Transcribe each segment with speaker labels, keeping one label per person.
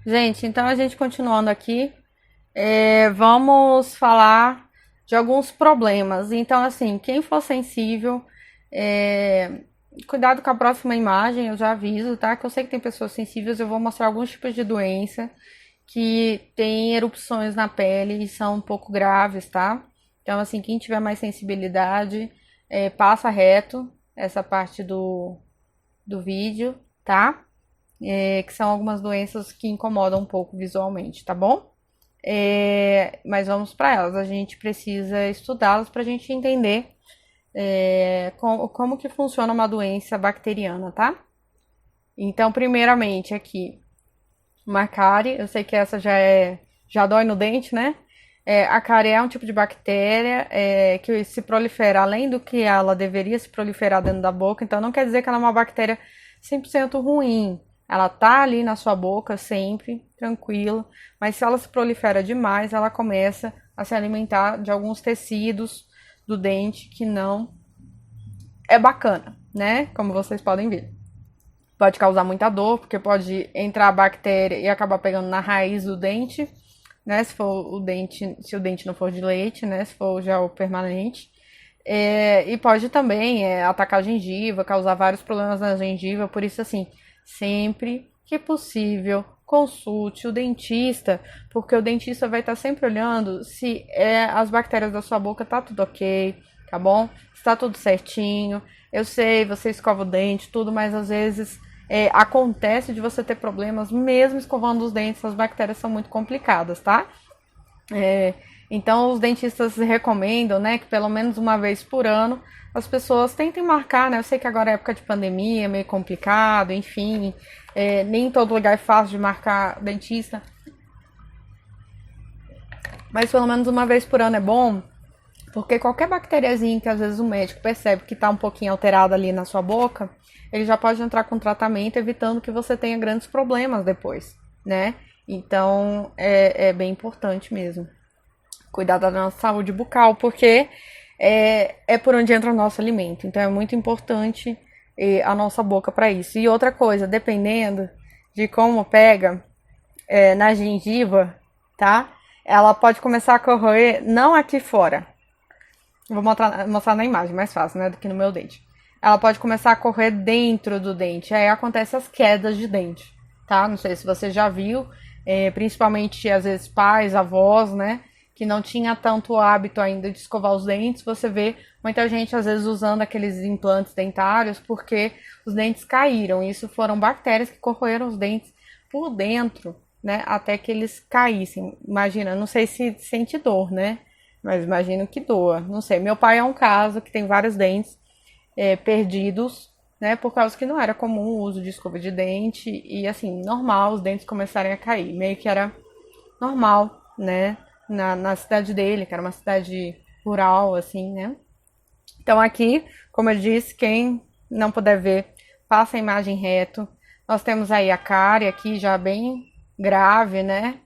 Speaker 1: Gente, então a gente continuando aqui, vamos falar de alguns problemas. Então, assim, quem for sensível, é, cuidado com a próxima imagem, eu já aviso, tá? Que eu sei que tem pessoas sensíveis, eu vou mostrar alguns tipos de doença que tem erupções na pele e são um pouco graves, tá? Então, assim, quem tiver mais sensibilidade, passa reto essa parte do vídeo, tá? Que são algumas doenças que incomodam um pouco visualmente, tá bom? Mas vamos para elas. A gente precisa estudá-las para a gente entender como que funciona uma doença bacteriana, tá? Então, primeiramente aqui, uma cárie. Eu sei que essa já dói no dente, né? A cárie é um tipo de bactéria que se prolifera além do que ela deveria se proliferar dentro da boca. Então, não quer dizer que ela é uma bactéria 100% ruim. Ela tá ali na sua boca sempre, tranquilo, mas se ela se prolifera demais, ela começa a se alimentar de alguns tecidos do dente que não é bacana, né? Como vocês podem ver. Pode causar muita dor, porque pode entrar a bactéria e acabar pegando na raiz do dente, né? Se o dente não for de leite, né? Se for gel permanente. E pode também atacar a gengiva, causar vários problemas na gengiva, por isso assim, sempre que possível, consulte o dentista, porque o dentista vai estar sempre olhando se as bactérias da sua boca tá tudo ok, tá bom? Está tudo certinho. Eu sei, você escova o dente, tudo, mas às vezes acontece de você ter problemas mesmo escovando os dentes, as bactérias são muito complicadas, tá? Então os dentistas recomendam, né, que pelo menos uma vez por ano as pessoas tentem marcar, né? Eu sei que agora é época de pandemia, é meio complicado, enfim, nem em todo lugar é fácil de marcar dentista, mas pelo menos uma vez por ano é bom, porque qualquer bactériazinha que às vezes o médico percebe que está um pouquinho alterada ali na sua boca, ele já pode entrar com tratamento, evitando que você tenha grandes problemas depois, né? Então é bem importante mesmo cuidar da nossa saúde bucal, porque é por onde entra o nosso alimento. Então é muito importante a nossa boca para isso. E outra coisa, dependendo de como pega na gengiva, tá? Ela pode começar a corroer, não aqui fora. Vou mostrar na imagem, mais fácil, né? Do que no meu dente. Ela pode começar a correr dentro do dente. Aí acontece as quedas de dente, tá? Não sei se você já viu, principalmente às vezes pais, avós, né? Que não tinha tanto hábito ainda de escovar os dentes, você vê muita gente às vezes usando aqueles implantes dentários porque os dentes caíram. Isso foram bactérias que corroeram os dentes por dentro, né? Até que eles caíssem. Imagina, não sei se sente dor, né? Mas imagino que doa. Não sei. Meu pai é um caso que tem vários dentes perdidos, né? Por causa que não era comum o uso de escova de dente e assim, normal os dentes começarem a cair. Meio que era normal, né? Na cidade dele, que era uma cidade rural, assim, né? Então aqui, como eu disse, quem não puder ver, passa a imagem reto. Nós temos aí a cárie aqui já bem grave, né?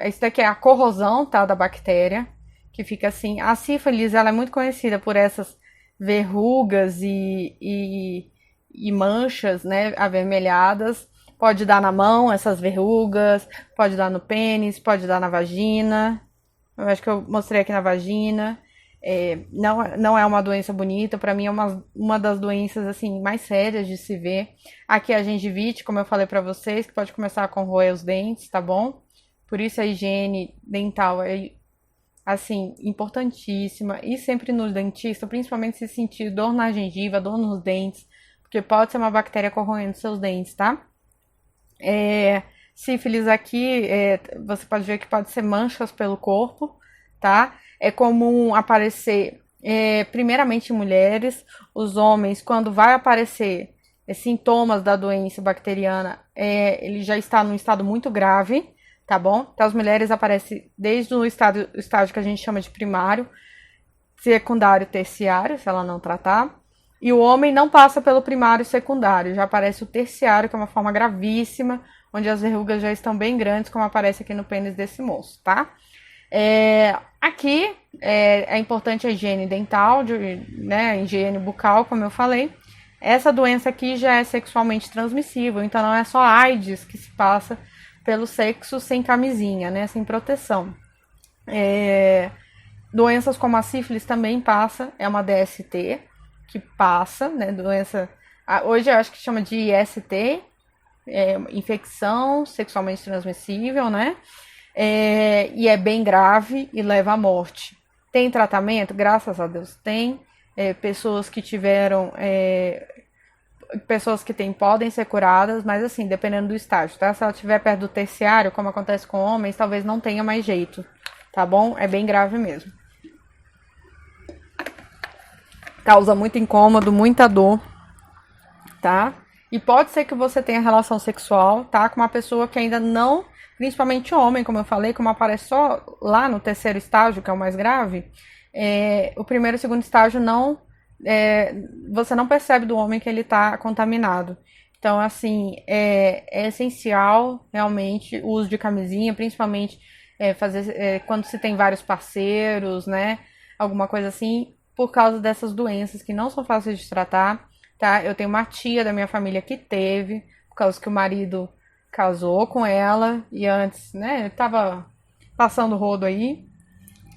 Speaker 1: Isso daqui é a corrosão, tá, da bactéria, que fica assim. A sífilis, ela é muito conhecida por essas verrugas e manchas, né, avermelhadas. Pode dar na mão essas verrugas, pode dar no pênis, pode dar na vagina. Eu acho que eu mostrei aqui na vagina. Não é uma doença bonita, para mim é uma das doenças assim mais sérias de se ver. Aqui a gengivite, como eu falei para vocês, que pode começar a corroer os dentes, tá bom? Por isso a higiene dental é assim importantíssima. E sempre no dentista, principalmente se sentir dor na gengiva, dor nos dentes, porque pode ser uma bactéria corroendo seus dentes, tá? Sífilis aqui, você pode ver que pode ser manchas pelo corpo, tá? É comum aparecer, primeiramente em mulheres. Os homens, quando vai aparecer sintomas da doença bacteriana, ele já está num estado muito grave, tá bom? Então as mulheres aparecem desde o estágio que a gente chama de primário, secundário, terciário, se ela não tratar. E o homem não passa pelo primário e secundário, já aparece o terciário, que é uma forma gravíssima, onde as verrugas já estão bem grandes, como aparece aqui no pênis desse moço, tá? Aqui é importante a higiene dental, né, a higiene bucal, como eu falei. Essa doença aqui já é sexualmente transmissível, então não é só AIDS que se passa pelo sexo sem camisinha, né? Sem proteção. Doenças como a sífilis também passa, é uma DST que passa, né? Doença. Hoje eu acho que chama de IST, infecção sexualmente transmissível, né? E é bem grave e leva à morte. Tem tratamento? Graças a Deus tem. Pessoas que tiveram. Pessoas que têm podem ser curadas, mas assim, dependendo do estágio, tá? Se ela estiver perto do terciário, como acontece com homens, talvez não tenha mais jeito, tá bom? É bem grave mesmo. Causa muito incômodo, muita dor, tá? E pode ser que você tenha relação sexual, tá? Com uma pessoa que ainda não, principalmente homem, como eu falei, como aparece só lá no terceiro estágio, que é o mais grave, o primeiro e o segundo estágio não, você não percebe do homem que ele tá contaminado. Então, assim, é essencial realmente o uso de camisinha, principalmente fazer quando se tem vários parceiros, né? Alguma coisa assim, por causa dessas doenças que não são fáceis de tratar, tá? Eu tenho uma tia da minha família que teve, por causa que o marido casou com ela e antes, né, tava passando o rodo aí,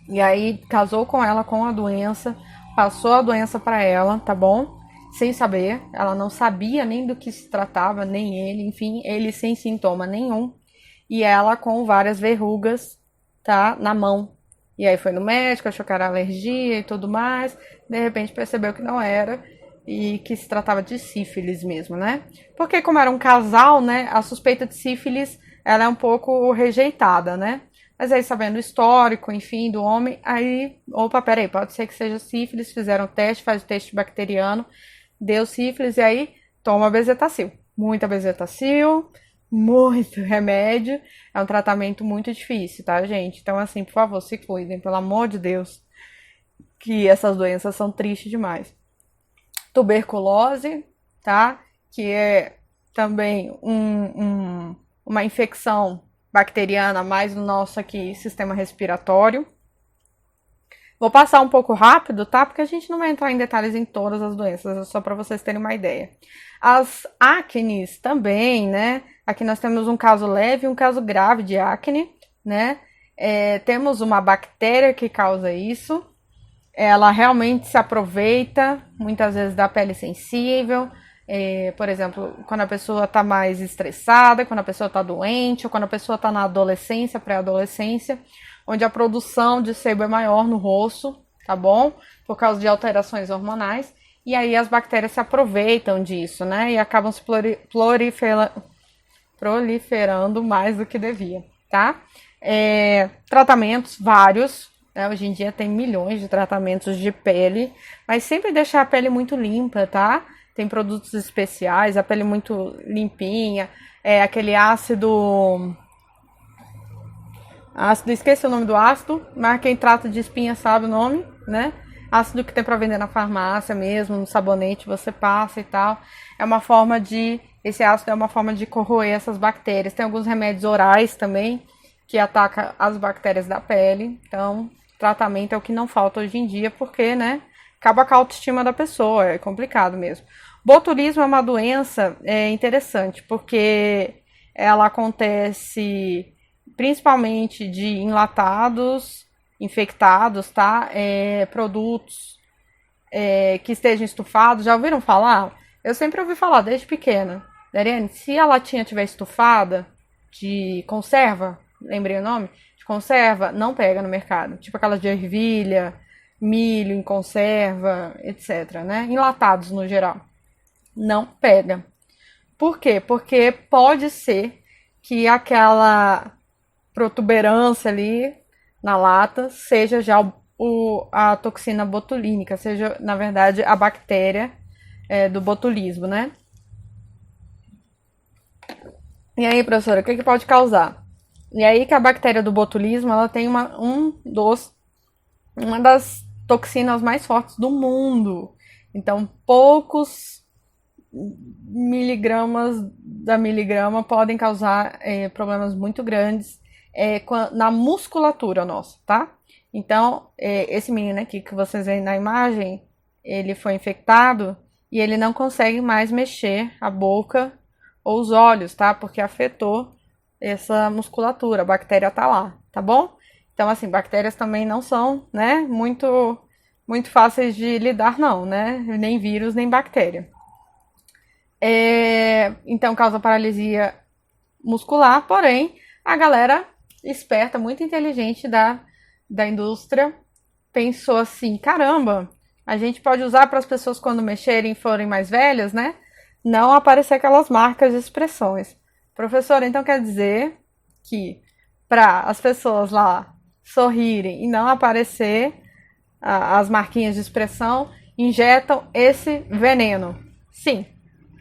Speaker 1: e aí casou com ela com a doença, passou a doença para ela, tá bom? Sem saber, ela não sabia nem do que se tratava, nem ele, enfim, ele sem sintoma nenhum, e ela com várias verrugas, tá, na mão. E aí foi no médico, achou que era alergia e tudo mais, de repente percebeu que não era e que se tratava de sífilis mesmo, né? Porque como era um casal, né, a suspeita de sífilis, ela é um pouco rejeitada, né? Mas aí sabendo o histórico, enfim, do homem, aí, opa, peraí, pode ser que seja sífilis, fizeram o teste, faz o teste bacteriano, deu sífilis e aí toma bezetacil. Muita bezetacil, muito remédio, é um tratamento muito difícil, tá, gente? Então, assim, por favor, se cuidem, pelo amor de Deus, que essas doenças são tristes demais. Tuberculose, tá? Que é também uma infecção bacteriana, mais no nosso aqui sistema respiratório. Vou passar um pouco rápido, tá? Porque a gente não vai entrar em detalhes em todas as doenças, é só para vocês terem uma ideia. As acnes também, né? Aqui nós temos um caso leve e um caso grave de acne, né? Temos uma bactéria que causa isso. Ela realmente se aproveita, muitas vezes, da pele sensível. Por exemplo, quando a pessoa está mais estressada, quando a pessoa está doente, ou quando a pessoa está na adolescência, pré-adolescência, onde a produção de sebo é maior no rosto, tá bom? Por causa de alterações hormonais. E aí as bactérias se aproveitam disso, né? E acabam se proliferando mais do que devia, tá? Tratamentos vários, né? Hoje em dia tem milhões de tratamentos de pele, mas sempre deixar a pele muito limpa, tá? Tem produtos especiais, a pele muito limpinha, aquele ácido, esqueci o nome do ácido, mas quem trata de espinha sabe o nome, né? Ácido que tem para vender na farmácia mesmo, no sabonete você passa e tal. Esse ácido é uma forma de corroer essas bactérias. Tem alguns remédios orais também que atacam as bactérias da pele. Então, tratamento é o que não falta hoje em dia, porque, né, acaba com a autoestima da pessoa, é complicado mesmo. Botulismo é uma doença interessante, porque ela acontece principalmente de enlatados, infectados, tá? Produtos que estejam estufados. Já ouviram falar? Eu sempre ouvi falar, desde pequena. Dariane, se a latinha estiver estufada de conserva, lembrei o nome? De conserva, não pega no mercado. Tipo aquelas de ervilha, milho em conserva, etc, né? Enlatados no geral. Não pega. Por quê? Porque pode ser que aquela protuberância ali na lata seja já a toxina botulínica, seja, na verdade, a bactéria do botulismo, né? E aí, professora, o que pode causar? E aí que a bactéria do botulismo, ela tem uma das toxinas mais fortes do mundo. Então, poucos miligramas da miligrama podem causar problemas muito grandes na musculatura nossa, tá? Então, esse menino aqui que vocês veem na imagem, ele foi infectado e ele não consegue mais mexer a boca ou os olhos, tá? Porque afetou essa musculatura, a bactéria tá lá, tá bom? Então, assim, bactérias também não são, né, muito fáceis de lidar, não, né? Nem vírus, nem bactéria. Então, causa paralisia muscular, porém, a galera esperta, muito inteligente da indústria, pensou assim, caramba, a gente pode usar para as pessoas quando mexerem e forem mais velhas, né? Não aparecer aquelas marcas de expressões. Professora, então quer dizer que para as pessoas lá sorrirem e não aparecer as marquinhas de expressão, injetam esse veneno. Sim,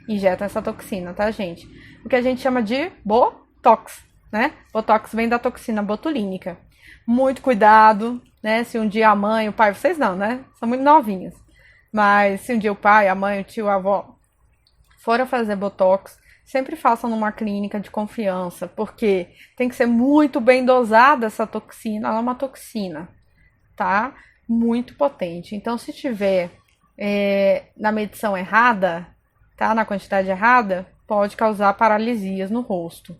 Speaker 1: injetam essa toxina, tá, gente? O que a gente chama de Botox, né? Botox vem da toxina botulínica. Muito cuidado, né? Se um dia a mãe, o pai, vocês não, né? São muito novinhas. Mas se um dia o pai, a mãe, o tio, a avó forem fazer Botox, sempre façam numa clínica de confiança, porque tem que ser muito bem dosada essa toxina. Ela é uma toxina, tá? Muito potente. Então, se tiver na medição errada, tá? Na quantidade errada, pode causar paralisias no rosto.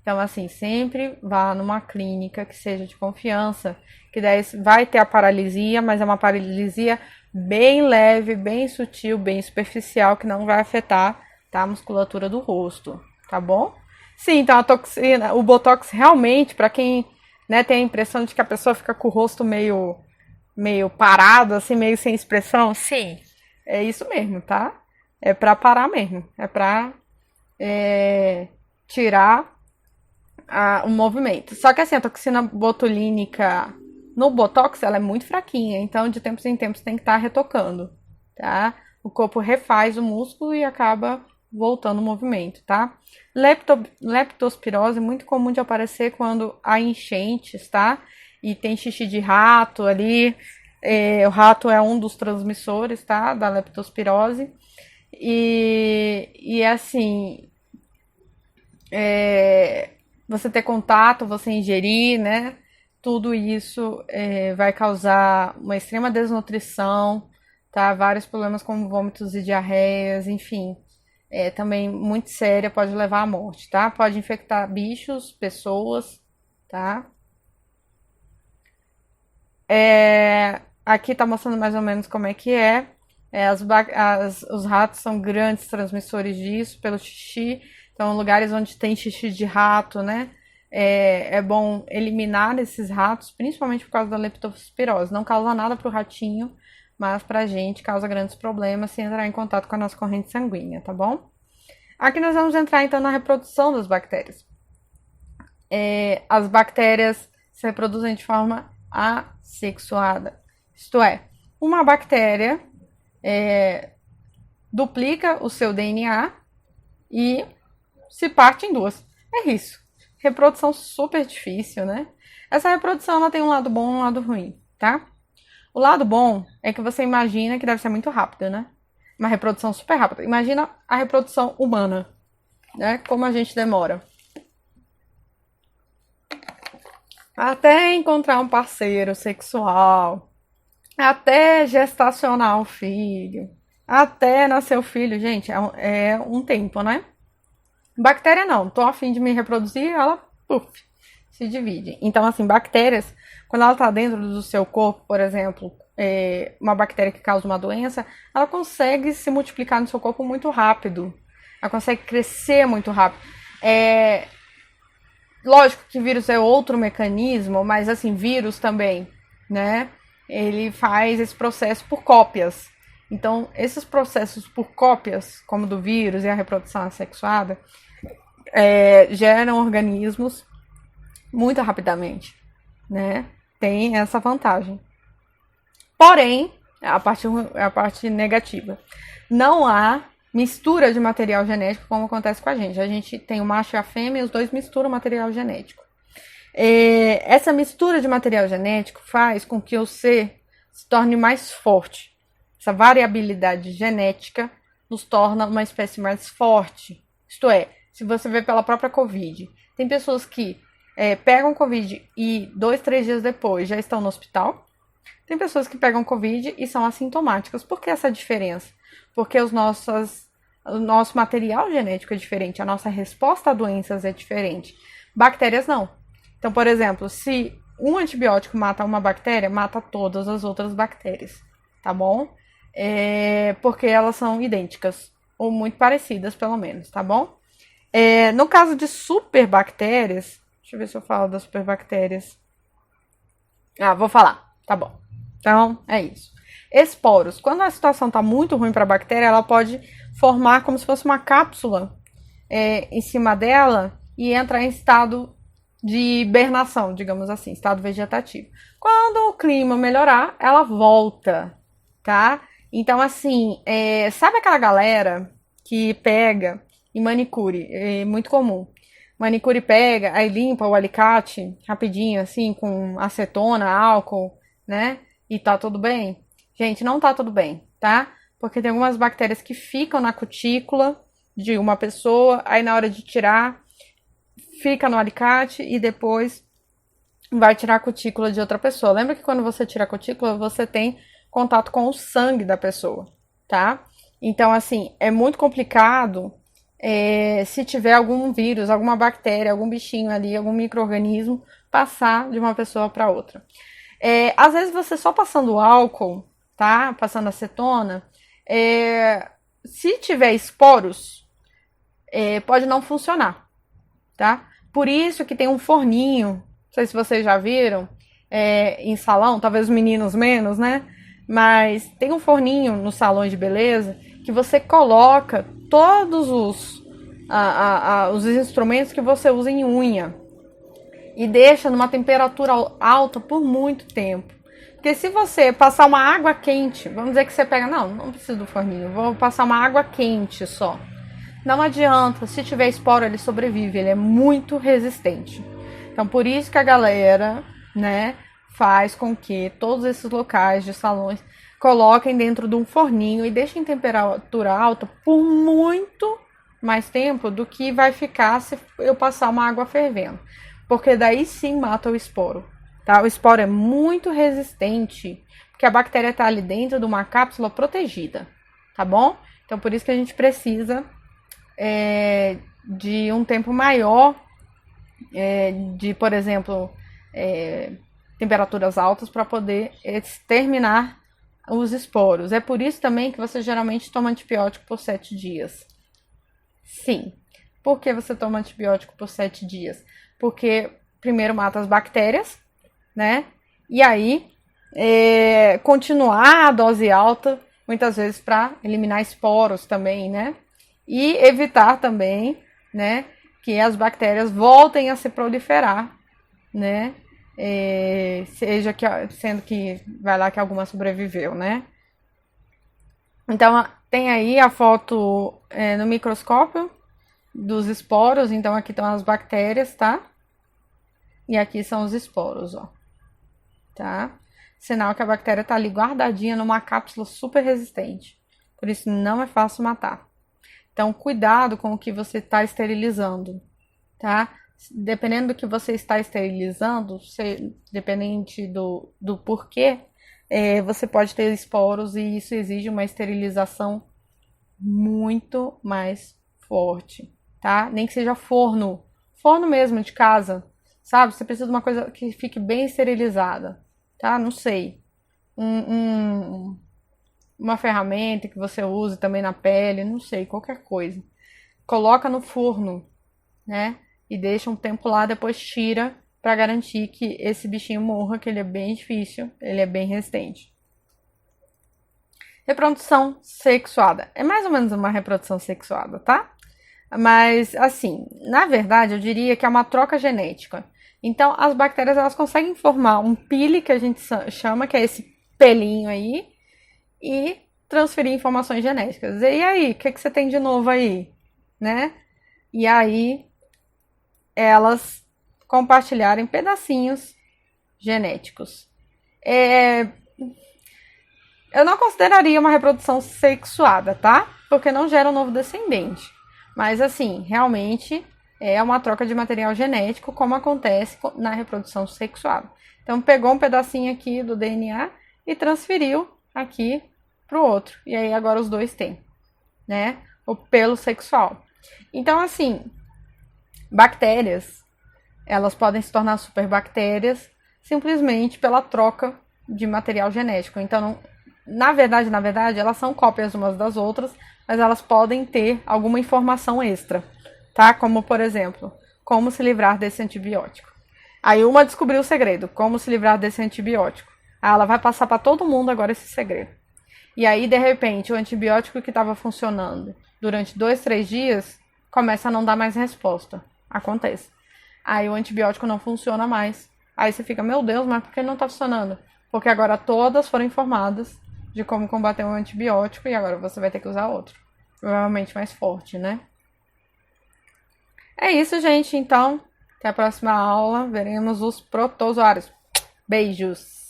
Speaker 1: Então, assim, sempre vá numa clínica que seja de confiança, que daí vai ter a paralisia, mas é uma paralisia bem leve, bem sutil, bem superficial, que não vai afetar, tá, a musculatura do rosto, tá bom? Sim, então a toxina, o Botox realmente, para quem, né, tem a impressão de que a pessoa fica com o rosto meio parado, assim, meio sem expressão, sim, é isso mesmo, tá? É pra parar mesmo, é pra tirar o movimento. Só que assim, a toxina botulínica no Botox, ela é muito fraquinha, então de tempos em tempos tem que estar retocando, tá? O corpo refaz o músculo e acaba voltando o movimento, tá? Leptospirose é muito comum de aparecer quando há enchentes, tá? E tem xixi de rato ali. O rato é um dos transmissores, tá? Da leptospirose. E assim, você ter contato, você ingerir, né? Tudo isso vai causar uma extrema desnutrição, tá? Vários problemas como vômitos e diarreias, enfim. Também muito séria, pode levar à morte, tá? Pode infectar bichos, pessoas, tá? Aqui tá mostrando mais ou menos como é que é. Os ratos são grandes transmissores disso pelo xixi. Então, lugares onde tem xixi de rato, né? É bom eliminar esses ratos, principalmente por causa da leptospirose. Não causa nada pro ratinho, mas pra gente causa grandes problemas se entrar em contato com a nossa corrente sanguínea, tá bom? Aqui nós vamos entrar então na reprodução das bactérias. As bactérias se reproduzem de forma assexuada. Isto é, uma bactéria duplica o seu DNA e se parte em duas. É isso. Reprodução super difícil, né? Essa reprodução ela tem um lado bom e um lado ruim, tá? O lado bom é que você imagina que deve ser muito rápido, né? Uma reprodução super rápida. Imagina a reprodução humana, né? Como a gente demora. Até encontrar um parceiro sexual, até gestacionar o filho, até nascer o filho, gente, é um tempo, né? Bactéria não, tô a fim de me reproduzir, ela, se divide. Então, assim, bactérias, quando ela tá dentro do seu corpo, por exemplo, uma bactéria que causa uma doença, ela consegue se multiplicar no seu corpo muito rápido. Ela consegue crescer muito rápido. Lógico que vírus é outro mecanismo, mas assim, vírus também, né? Ele faz esse processo por cópias. Então, esses processos por cópias, como do vírus e a reprodução assexuada, geram organismos muito rapidamente, né? Tem essa vantagem. Porém, a parte negativa. Não há mistura de material genético como acontece com a gente. A gente tem o macho e a fêmea e os dois misturam material genético. Essa mistura de material genético faz com que o ser se torne mais forte. Essa variabilidade genética nos torna uma espécie mais forte. Isto é, se você vê pela própria Covid, tem pessoas que pegam Covid e 2, 3 dias depois já estão no hospital. Tem pessoas que pegam Covid e são assintomáticas. Por que essa diferença? Porque o nosso material genético é diferente, a nossa resposta a doenças é diferente. Bactérias não. Então, por exemplo, se um antibiótico mata uma bactéria, mata todas as outras bactérias, tá bom? Porque elas são idênticas, ou muito parecidas, pelo menos, tá bom? No caso de superbactérias, deixa eu ver se eu falo das superbactérias. Vou falar, tá bom. Então, é isso. Esporos. Quando a situação está muito ruim para a bactéria, ela pode formar como se fosse uma cápsula em cima dela e entrar em estado de hibernação, digamos assim, estado vegetativo. Quando o clima melhorar, ela volta, tá? Então, assim, sabe aquela galera que pega em manicure? É muito comum. Manicure pega, aí limpa o alicate rapidinho, assim, com acetona, álcool, né? E tá tudo bem? Gente, não tá tudo bem, tá? Porque tem algumas bactérias que ficam na cutícula de uma pessoa, aí na hora de tirar, fica no alicate e depois vai tirar a cutícula de outra pessoa. Lembra que quando você tira a cutícula, você tem contato com o sangue da pessoa, tá? Então, assim, é muito complicado se tiver algum vírus, alguma bactéria, algum bichinho ali, algum micro-organismo, passar de uma pessoa para outra. Às vezes você só passando álcool, tá? Passando acetona, se tiver esporos, pode não funcionar, tá? Por isso que tem um forninho, não sei se vocês já viram, em salão, talvez os meninos menos, né? Mas tem um forninho nos salões de beleza que você coloca todos os instrumentos que você usa em unha e deixa numa temperatura alta por muito tempo. Porque se você passar uma água quente, vamos dizer que você pega, não preciso do forninho, vou passar uma água quente só. Não adianta, se tiver esporo ele sobrevive, ele é muito resistente. Então por isso que a galera, né, faz com que todos esses locais de salões coloquem dentro de um forninho e deixem em temperatura alta por muito mais tempo do que vai ficar se eu passar uma água fervendo. Porque daí sim mata o esporo, tá? O esporo é muito resistente, porque a bactéria está ali dentro de uma cápsula protegida, tá bom? Então por isso que a gente precisa de um tempo maior de, por exemplo, temperaturas altas para poder exterminar os esporos. É por isso também que você geralmente toma antibiótico por 7 dias. Sim. Por que você toma antibiótico por 7 dias? Porque primeiro mata as bactérias, né? E aí continuar a dose alta, muitas vezes para eliminar esporos também, né? E evitar também, né, que as bactérias voltem a se proliferar, né? Sendo que vai lá que alguma sobreviveu, né? Então tem aí a foto no microscópio dos esporos. Então aqui estão as bactérias, tá? E aqui são os esporos, ó. Tá? Sinal que a bactéria tá ali guardadinha numa cápsula super resistente. Por isso não é fácil matar. Então cuidado com o que você está esterilizando, tá? Dependendo do que você está esterilizando, dependente do porquê, você pode ter esporos e isso exige uma esterilização muito mais forte, tá? Nem que seja forno mesmo de casa, sabe? Você precisa de uma coisa que fique bem esterilizada, tá? Não sei. Uma ferramenta que você use também na pele, não sei, qualquer coisa. Coloca no forno, né? E deixa um tempo lá, depois tira para garantir que esse bichinho morra, que ele é bem difícil, ele é bem resistente. Reprodução sexuada. É mais ou menos uma reprodução sexuada, tá? Mas, assim, na verdade, eu diria que é uma troca genética. Então, as bactérias, elas conseguem formar um pile, que a gente chama, que é esse pelinho aí, e transferir informações genéticas. E aí, o que você tem de novo aí? Né? E aí, elas compartilharem pedacinhos genéticos. Eu não consideraria uma reprodução sexuada, tá? Porque não gera um novo descendente. Mas, assim, realmente é uma troca de material genético, como acontece na reprodução sexuada. Então, pegou um pedacinho aqui do DNA e transferiu aqui pro outro. E aí, agora os dois têm, né? O pelo sexual. Então, assim, bactérias elas podem se tornar superbactérias simplesmente pela troca de material genético. Então, na verdade, elas são cópias umas das outras, mas elas podem ter alguma informação extra, tá? Como, por exemplo, como se livrar desse antibiótico. Aí uma descobriu o segredo, como se livrar desse antibiótico. Aí ela vai passar para todo mundo agora esse segredo. E aí, de repente, o antibiótico que estava funcionando durante 2, 3 dias começa a não dar mais resposta. Acontece. Aí o antibiótico não funciona mais. Aí você fica, meu Deus, mas por que não está funcionando? Porque agora todas foram informadas de como combater um antibiótico e agora você vai ter que usar outro. Provavelmente mais forte, né? É isso, gente. Então, até a próxima aula. Veremos os protozoários. Beijos!